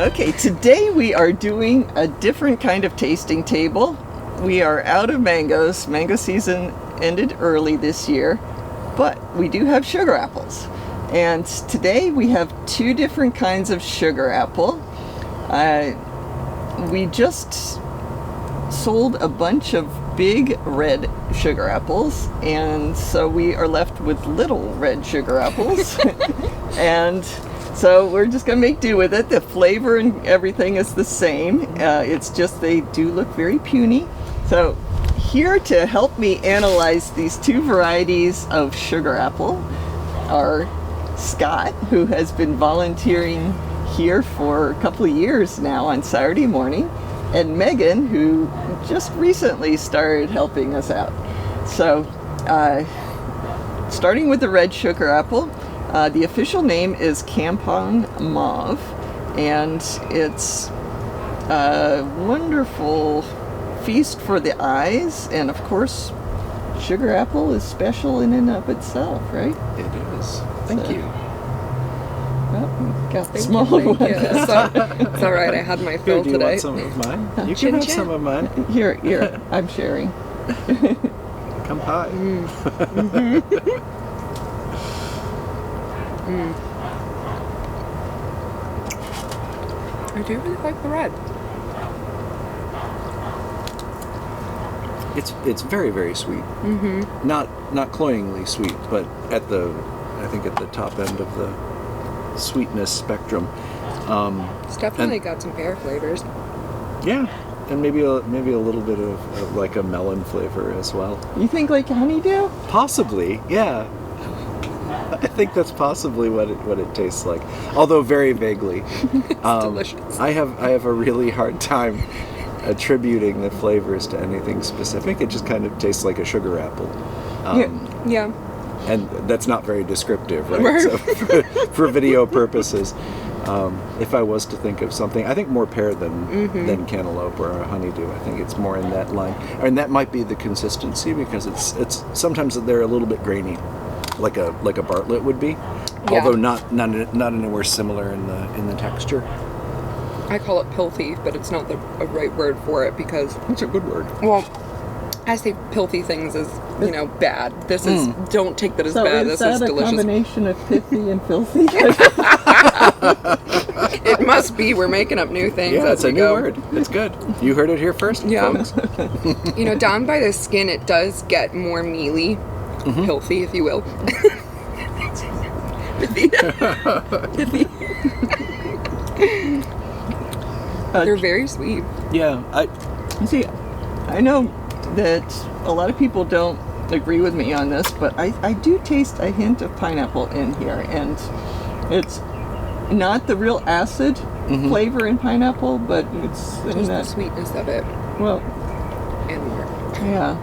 Okay, today we are doing a different kind of tasting table. We are out of mangoes. Mango season ended early this year, but we do have sugar apples. And today we have two different kinds of sugar apple. We just sold a bunch of big red sugar apples, and so we are left with little red sugar apples. And so we're just gonna make do with it. The flavor and everything is the same. It's just they do look very puny. So here to help me analyze these two varieties of sugar apple are Scott, who has been volunteering here for a couple of years now on Saturday morning, and Megan, who just recently started helping us out. So starting with the red sugar apple, the official name is Kampong Mauve, and it's a wonderful feast for the eyes, and of course sugar apple is special in and of itself, right? It is. Thank you. Oh, got the smaller one. It's all right. I had my fill Do you today. want some of mine? You Chin can have chin. some of mine. Here, I'm sharing. Come hi. I do really like the red. It's very, very sweet. Mm-hmm. Not cloyingly sweet, but I think at the top end of the sweetness spectrum. It's definitely got some pear flavors. Yeah, and maybe a little bit of like a melon flavor as well. You think like honeydew? Possibly, yeah. I think that's possibly what it tastes like, although very vaguely. Delicious. I have a really hard time attributing the flavors to anything specific. It just kind of tastes like a sugar apple. Yeah. And that's not very descriptive, right? Right. So for video purposes, if I was to think of something, I think more pear than cantaloupe or honeydew. I think it's more in that line, and that might be the consistency, because it's sometimes they're a little bit grainy, like a Bartlett would be, although not anywhere similar in the texture. I call it pilthy, but it's not the right word for it because It's a good word. well, I say pilthy things as bad. This is don't take that as bad. Is This that is a delicious. combination of pithy and filthy? It must be. We're making up new things. Yeah, as it's a we new go. word. It's good. You heard it here first, Yeah. folks. Down by the skin, it does get more mealy, pilthy, if you will. Pithy. They're very sweet. Yeah, See, I know that a lot of people don't agree with me on this, but I do taste a hint of pineapple in here, and it's not the real acid flavor in pineapple, but it's in Just the that. sweetness of it Well, and more. yeah,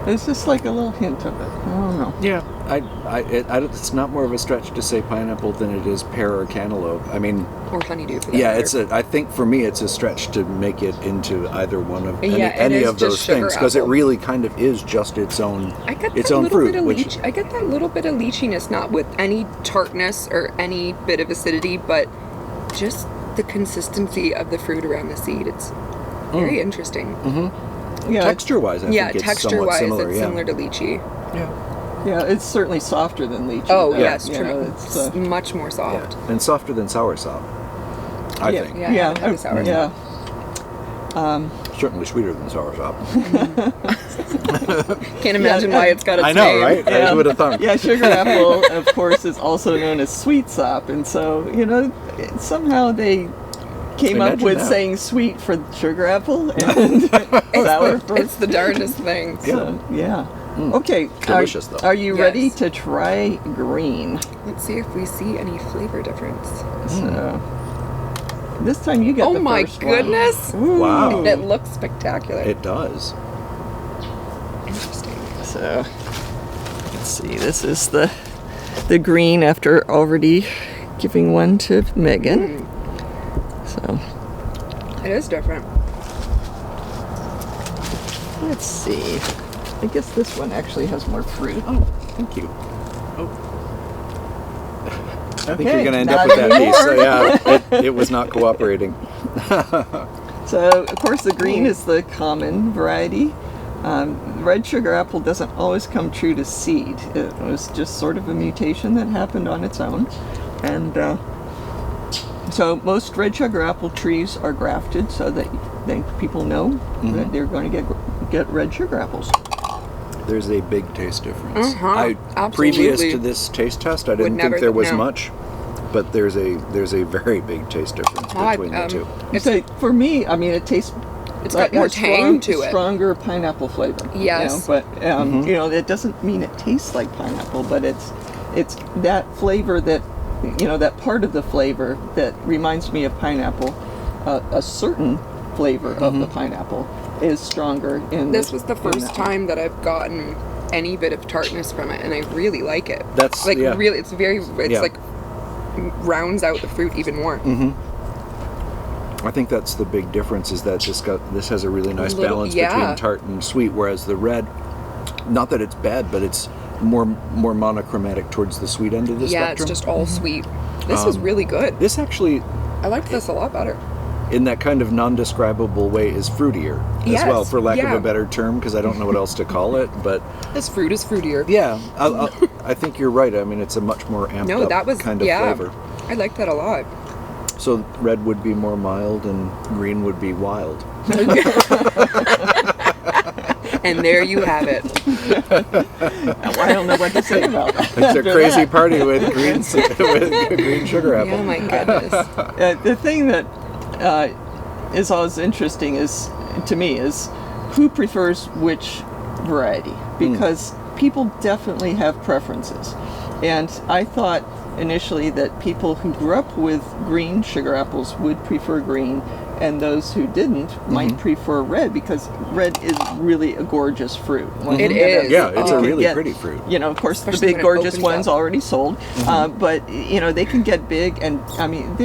it's just like a little hint of it. I don't know. yeah. It's not more of a stretch to say pineapple than it is pear or cantaloupe. I mean, Or honeydew for that yeah, matter. I think for me it's a stretch to make it into either one of Yeah, it any is of those just sugar things, because it apple. really kind of is just its own I get its that own little fruit. bit of Which I get that little bit of lycheeiness, not with any tartness or any bit of acidity, but just the consistency of the fruit around the seed. It's very interesting. Yeah, texture-wise, I think it's somewhat texture-wise, similar. it's Yeah. similar to lychee. yeah, it's certainly softer than lychee. Oh, though. yes, You know, it's it's, much more soft. Yeah. And softer than soursop, I yeah, think. Yeah, I haven't had the soursop. yeah. Certainly sweeter than soursop. Can't imagine why it's got its I know, name. right? Yeah. I would have thought. Yeah, sugar apple, of course, is also known as sweet sop, and so somehow they came up Imagine with that. saying sweet for sugar apple and sour for. It's the darndest thing. So, yeah. Okay. Delicious, though. Are you Yes. ready to try green? Let's see if we see any flavor difference. So this time you get Oh the my first one. goodness! Ooh. Wow. It looks spectacular. It does. Interesting. So let's see. This is the green after already giving one to Megan. So It is different. let's see. I guess this one actually has more fruit. Oh, thank you. Oh. I think you're going to end up with that piece. So yeah, it was not cooperating. So, of course, the green is the common variety. Red sugar apple doesn't always come true to seed. It was just sort of a mutation that happened on its own. And so most red sugar apple trees are grafted so that people know that they're going to get red sugar apples. There's a big taste difference. Absolutely. Previous to this taste test, I didn't think there was no. much, but there's a very big taste difference between the two. So for me, I mean, it tastes. It's got more tang to it. Stronger pineapple flavor. Yes. You know, but you know, it doesn't mean it tastes like pineapple, but it's that flavor that, you know, that part of the flavor that reminds me of pineapple. A certain flavor of the pineapple is stronger in this was the first time that I've gotten any bit of tartness from it, and I really like it. That's like really, it's like rounds out the fruit even more. I think that's the big difference, is that this has a really nice balance between tart and sweet, whereas the red, not that it's bad, but it's more monochromatic towards the sweet end of the spectrum. Yeah, it's just all sweet. This was really good. This actually, I liked this a lot better. in that kind of non-describable way, is fruitier as well, for lack of a better term, because I don't know what else to call it. But this fruit is fruitier. Yeah, I think you're right. I mean, it's a much more amped up kind of flavor. I like that a lot. So red would be more mild and green would be wild. And there you have it. I don't know what to say about that. It's a crazy party with green sugar apple. Oh my goodness. The thing that is always interesting to me is who prefers which variety, because people definitely have preferences. And I thought initially that people who grew up with green sugar apples would prefer green, and those who didn't might prefer red, because red is really a gorgeous fruit. It is. Yeah, it's a really pretty fruit. You know, of course, Especially the big when it gorgeous opens ones up. already sold, but you know, they can get big, and I mean,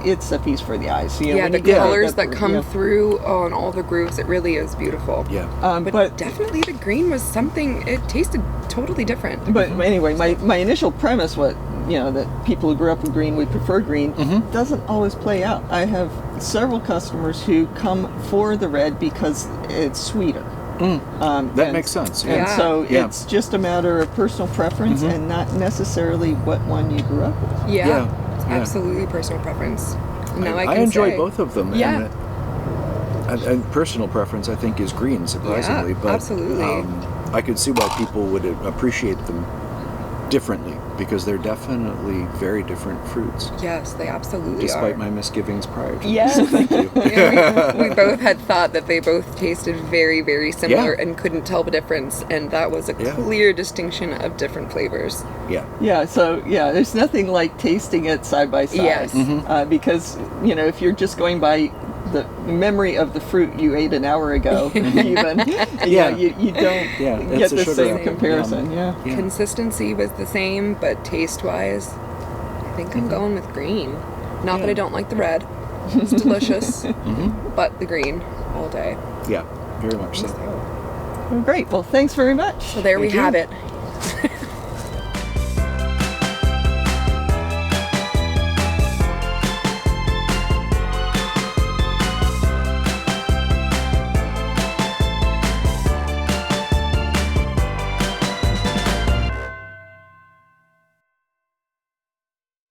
it's a feast for the eyes. You know, Yeah, when the you get colors that that come through on all the grooves, it really is beautiful. Yeah. But definitely the green was something, it tasted totally different. But anyway, my initial premise was, you know, that people who grew up with green would prefer green, doesn't always play out. I have several customers who come for the red because it's sweeter. That makes sense. Yeah. And so it's just a matter of personal preference and not necessarily what one you grew up with. Yeah. It's absolutely personal preference. Now I can enjoy say, both of them. Yeah. And personal preference, I think, is green, surprisingly. Yeah, but absolutely. I could see why people would appreciate them differently, because they're definitely very different fruits. Yes, they absolutely Despite are. my misgivings prior to Yes. this. Thank you. Yeah, we both had thought that they both tasted very, very similar and couldn't tell the difference, and that was a clear distinction of different flavors. Yeah. Yeah, so there's nothing like tasting it side by side. Yes. Because, you know, if you're just going by the memory of the fruit you ate an hour ago, even, you don't get it's a the sugar same apple. comparison. Yeah. Consistency was the same, but taste-wise, I think I'm going with green. Not that I don't like the red. It's delicious, but the green all day. Yeah, very much so. Well, great. Well, thanks very much. So there we Thank you. have it.